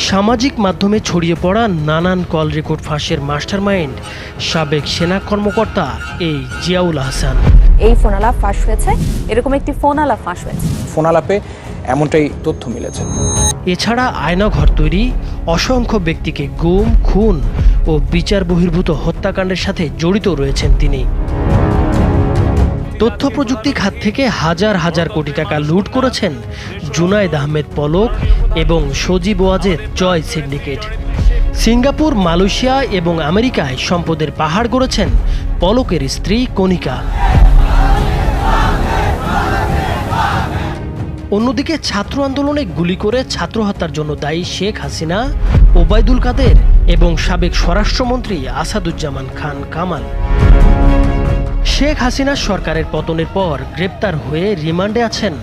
সামাজিক মাধ্যমে ছড়িয়ে পড়া নানান কল রেকর্ড ফাঁসের মাস্টারমাইন্ড সাবেক সেনা কর্মকর্তা এই জিয়াউল আহসান। এই ফোন আলাপ ফাঁস হয়েছে, এরকম একটি ফোন আলাপ ফাঁস হয়েছে। ফোন আলাপে এমনটাই তথ্য মিলেছে। এছাড়া আয়নাঘর তৈরি, অসংখ্য ব্যক্তিকে গুম, খুন ও বিচার বহির্ভূত হত্যাকাণ্ডের সাথে জড়িত রয়েছেন তিনি। তথ্য প্রযুক্তি খাত থেকে হাজার হাজার কোটি টাকা লুট করেছেন জুনায়েদ আহমেদ পলক এবং Sajeeb Wazed Joy syndicate. Singapore, Malaysia এবং আমেরিকায় সম্পদের পাহাড় গড়েছেন পলকের স্ত্রী কণিকা। অন্যদিকে ছাত্র আন্দোলনে গুলি করে ছাত্র হত্যার জন্য দায়ী শেখ হাসিনা, ওবায়দুল কাদের এবং সাবেক স্বরাষ্ট্রমন্ত্রী আসাদুজ্জামান খান কামাল। শেখ হাসিনা সরকারের পতনের পর গ্রেপ্তার হয়ে রিমান্ডে আছেন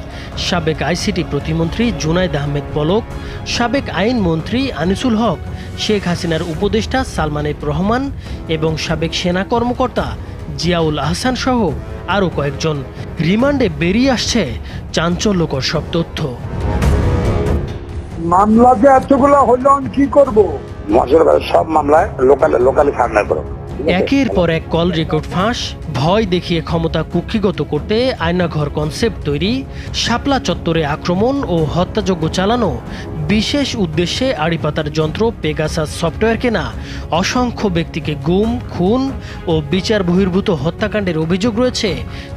সাবেক আইসিটি প্রতিমন্ত্রী জুনায়েদ আহমেদ পলক, সাবেক আইনমন্ত্রী আনিসুল হক, শেখ হাসিনার উপদেষ্টা সালমান এফ রহমান এবং সাবেক সেনা কর্মকর্তা জিয়াউল আহসান সহ আরও কয়েকজন। রিমান্ডে বেরিয়ে আসছে চাঞ্চল্যকর সব তথ্য। মামলাতে এতগুলো হলো কি করব? সব মামলায় লোকালি ফার্নার করো। একের পর এক কল রেকর্ড ফাঁস, ভয় দেখিয়ে ক্ষমতা কুক্ষিগত করতে আয়নাঘর কনসেপ্ট তৈরি, শাপলা চত্বরে আক্রমণ ও হত্যাযজ্ঞ চালানো, বিশেষ উদ্দেশ্যে আড়িপাতার যন্ত্র পেগাসাস সফটওয়্যার কেনা, অসংখ্য ব্যক্তিকে গুম, খুন ও বিচার বহির্ভূত হত্যাকাণ্ডের অভিযোগ রয়েছে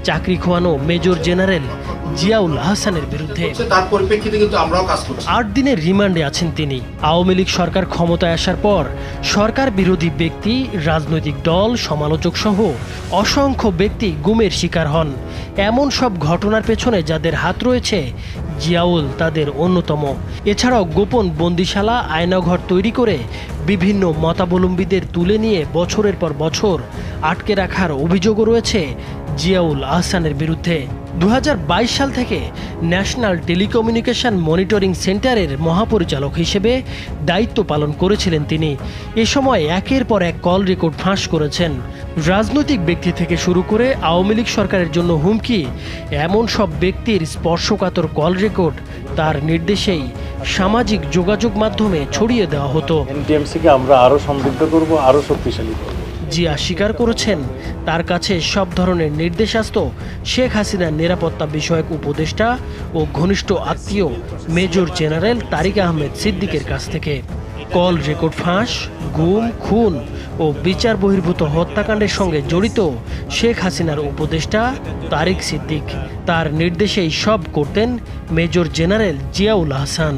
চাকরি খোয়ানো মেজর জেনারেল জিয়াউল আহসানের বিরুদ্ধে। তার পরিপ্রেক্ষিতে কিন্তু আমরাও কাজ করছি। ৮ দিনের রিমান্ডে আছেন তিনি। আওয়ামী লীগ সরকার ক্ষমতায় আসার পর সরকার বিরোধী ব্যক্তি, রাজনৈতিক দল, সমালোচক সহ অসংখ্য ব্যক্তি গুমের শিকার হন। এমন সব ঘটনার পেছনে যাদের হাত রয়েছে, জিয়াউল তাদের অন্যতম। এছাড়াও গোপন বন্দিশালা, আয়নাঘর তৈরি করে বিভিন্ন মতাবলম্বীদের তুলে নিয়ে বছরের পর বছর আটকে রাখার অভিযোগও রয়েছে জিয়াউল আহসানের বিরুদ্ধে। 2022 সাল থেকে ন্যাশনাল টেলিকমিউনিকেশন মনিটরিং সেন্টারের মহাপরিচালক হিসেবে দায়িত্ব পালন করেছিলেন তিনি। এ সময় একের পর এক কল রেকর্ড ফাঁস করেছেন। রাজনৈতিক ব্যক্তি থেকে শুরু করে আওয়ামী লীগ সরকারের জন্য হুমকি, এমন সব ব্যক্তির স্পর্শকাতর কল রেকর্ড তার নির্দেশেই সামাজিক যোগাযোগ মাধ্যমে ছড়িয়ে দেওয়া হতো। এনটিএমসিকে আমরা আরও সমৃদ্ধ করব, আরও শক্তিশালী করব। জিয়া স্বীকার করেছেন তার কাছে সব ধরনের নির্দেশ আসত শেখ হাসিনার নিরাপত্তা বিষয়ক উপদেষ্টা ও ঘনিষ্ঠ আত্মীয় মেজর জেনারেল তারিক আহমেদ সিদ্দিকের কাছ থেকে। কল রেকর্ড ফাঁস, গুম, খুন ও বিচার বহির্ভূত হত্যাকাণ্ডের সঙ্গে জড়িত শেখ হাসিনার উপদেষ্টা তারিক সিদ্দিক। তার নির্দেশেই সব করতেন মেজর জেনারেল জিয়াউল আহসান।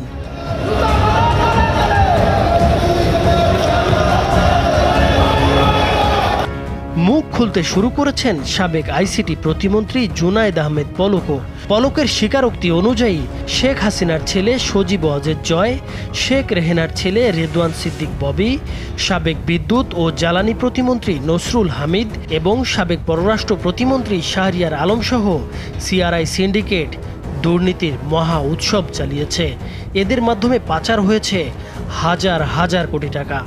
মুখ খুলতে শুরু করেছেন সাবেক আইসিটি প্রতিমন্ত্রী জুনায়েদ আহমেদ পলকও। পলকের স্বীকারোক্তি অনুযায়ী শেখ হাসিনার ছেলে সজীব ওয়াজেদ জয়, শেখ রেহেনার ছেলে রেদওয়ান সিদ্দিক ববি, সাবেক বিদ্যুৎ ও জ্বালানি প্রতিমন্ত্রী নসরুল হামিদ এবং সাবেক পররাষ্ট্র প্রতিমন্ত্রী শাহরিয়ার আলম সহ সিআরআই সিন্ডিকেট দুর্নীতির মহা উৎসব চালিয়েছে। এদের মাধ্যমে পাচার হয়েছে হাজার হাজার কোটি টাকা।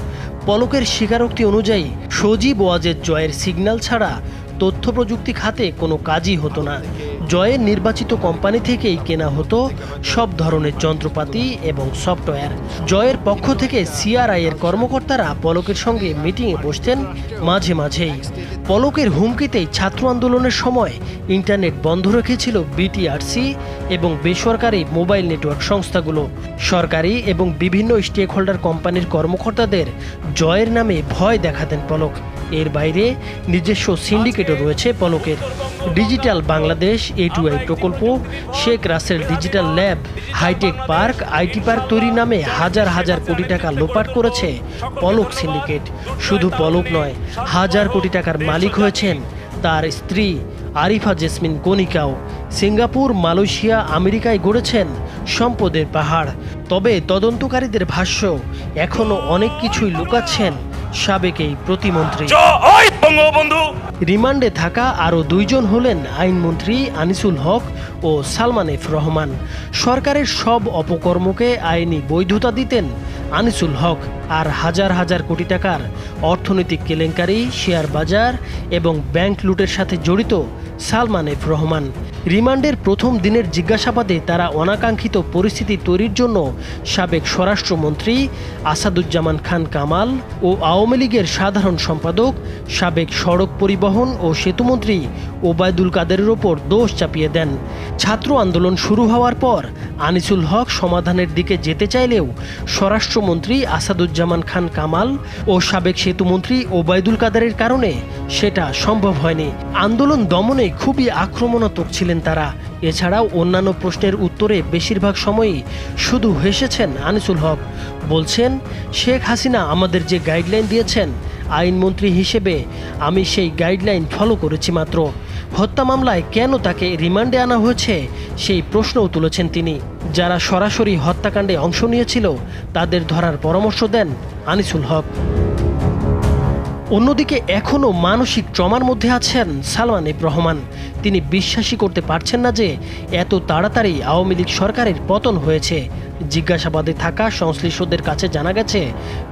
পলকের স্বীকারোক্তি অনুযায়ী সজীব ওয়াজেদ জয়ের সিগন্যাল ছাড়া তথ্য প্রযুক্তি খাতে কোনো কাজই হতো না। জয়ের নির্বাচিত কোম্পানি থেকেই কেনা হতো সব ধরনের যন্ত্রপাতি এবং সফটওয়্যার। জয়ের পক্ষ থেকে সিআরআই এর কর্মকর্তারা পলকের সঙ্গে মিটিংয়ে বসতেন মাঝে মাঝেই। পলকের হুমকিতেই ছাত্র আন্দোলনের সময় ইন্টারনেট বন্ধ রেখেছিল বিটিআরসি এবং বেসরকারি মোবাইল নেটওয়ার্ক সংস্থাগুলো। সরকারি এবং বিভিন্ন স্টেক হোল্ডার কোম্পানির কর্মকর্তাদের জয়ের নামে ভয় দেখাতেন পলক। এর বাইরে নিজস্ব সিন্ডিকেটও রয়েছে পলকের। ডিজিটাল বাংলাদেশ, A2I প্রকল্প, Sheikh Russel digital lab, hi tech park, IT park তৈরি নামে হাজার হাজার কোটি টাকা লোপাট করেছে পলক সিন্ডিকেট। শুধু পলক নয়, হাজার কোটি টাকার মালিক হয়েছেন তার স্ত্রী আরিফা জেসমিন কণিকাও। সিঙ্গাপুর, মালয়েশিয়া, আমেরিকায় গড়েছেন সম্পদের পাহাড়। তবে তদন্তকারীদের ভাষ্য, এখনো অনেক কিছুই লুকাচ্ছেন সাবেক এই প্রতিমন্ত্রী। রিমান্ডে থাকা আরও 2 জন হলেন আইনমন্ত্রী আনিসুল হক ও সালমান এফ রহমান। সরকারের সব অপকর্মকে আইনি বৈধতা দিতেন আনিসুল হক। আর হাজার হাজার কোটি টাকার অর্থনৈতিক কেলেঙ্কারি, শেয়ার বাজার এবং ব্যাংক লুটের সাথে জড়িত সালমান এফ রহমান। রিমান্ডের প্রথম দিনের জিজ্ঞাসাবাদে তারা অনাকাঙ্ক্ষিত পরিস্থিতি তৈরির জন্য সাবেক স্বরাষ্ট্রমন্ত্রী আসাদুজ্জামান খান কামাল ও আওয়ামী লীগের সাধারণ সম্পাদক সাবেক সড়ক পরিবহন ও সেতুমন্ত্রী ওবায়দুল কাদেরের ওপর দোষ চাপিয়ে দেন। ছাত্র আন্দোলন শুরু হওয়ার পর আনিসুল হক সমাধানের দিকে যেতে চাইলেও স্বরাষ্ট্রমন্ত্রী আসাদুজ্জামান খান কামাল ও সাবেক সেতুমন্ত্রী ওবায়দুল কাদেরের কারণে সেটা সম্ভব হয়নি। আন্দোলন দমনে খুবই আক্রমণাত্মক ছিলেন তারা। এছাড়াও অন্যান্য প্রশ্নের উত্তরে বেশিরভাগ সময়ই শুধু হেসেছেন আনিসুল হক। বলছেন, শেখ হাসিনা আমাদের যে গাইডলাইন দিয়েছেন, আইনমন্ত্রী হিসেবে আমি সেই গাইডলাইন ফলো করেছি মাত্র। হত্যা মামলায় কেন তাকে রিমান্ডে আনা হয়েছে সেই প্রশ্নও তুলেছেন তিনি। যারা সরাসরি হত্যাকাণ্ডে অংশ নিয়েছিল তাদের ধরার পরামর্শ দেন আনিসুল হক। অন্যদিকে এখনও মানসিক ট্রমার মধ্যে আছেন সালমান এফ রহমান। তিনি বিশ্বাসই করতে পারছেন না যে এত তাড়াতাড়ি আওয়ামী লীগ সরকারের পতন হয়েছে। জিজ্ঞাসাবাদে থাকা সংশ্লিষ্টদের কাছে জানা গেছে,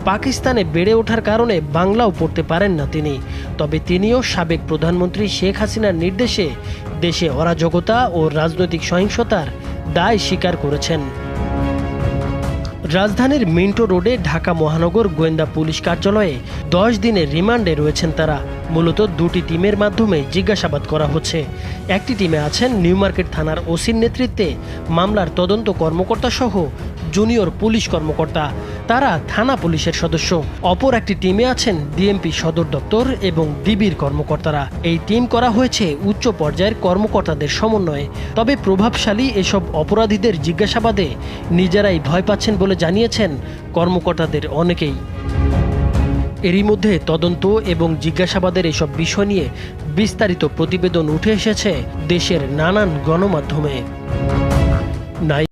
পাকিস্তানে বেড়ে ওঠার কারণে বাংলাও পড়তে পারেন না তিনি। তবে তিনিও সাবেক প্রধানমন্ত্রী শেখ হাসিনার নির্দেশে দেশে অরাজকতা ও রাজনৈতিক সহিংসতার দায় স্বীকার করেছেন। রাজধানীর মিন্টো রোডে ঢাকা মহানগর গোয়েন্দা পুলিশ কার্যালয়ে 10 দিনের রিমান্ডে রয়েছেন তারা। মূলত দুটি টিমের মাধ্যমে জিজ্ঞাসাবাদ করা হচ্ছে। একটি টিমে আছেন নিউ মার্কেট থানার ওসির নেতৃত্বে মামলার তদন্ত কর্মকর্তা সহ জুনিয়র পুলিশ কর্মকর্তা, তারা থানা পুলিশের সদস্য। অপর একটি টিমে আছেন ডিএমপি সদর দপ্তর এবং ডিবির কর্মকর্তারা। এই টিম করা হয়েছে উচ্চ পর্যায়ের কর্মকর্তাদের সমন্বয়ে। তবে প্রভাবশালী এসব অপরাধীদের জিজ্ঞাসাবাদে নিজেরাই ভয় পাচ্ছেন বলে জানিয়েছেন কর্মকর্তাদের অনেকেই। এরই মধ্যে তদন্ত এবং জিজ্ঞাসাবাদের এসব বিষয় নিয়ে বিস্তারিত প্রতিবেদন উঠে এসেছে দেশের নানান গণমাধ্যমে।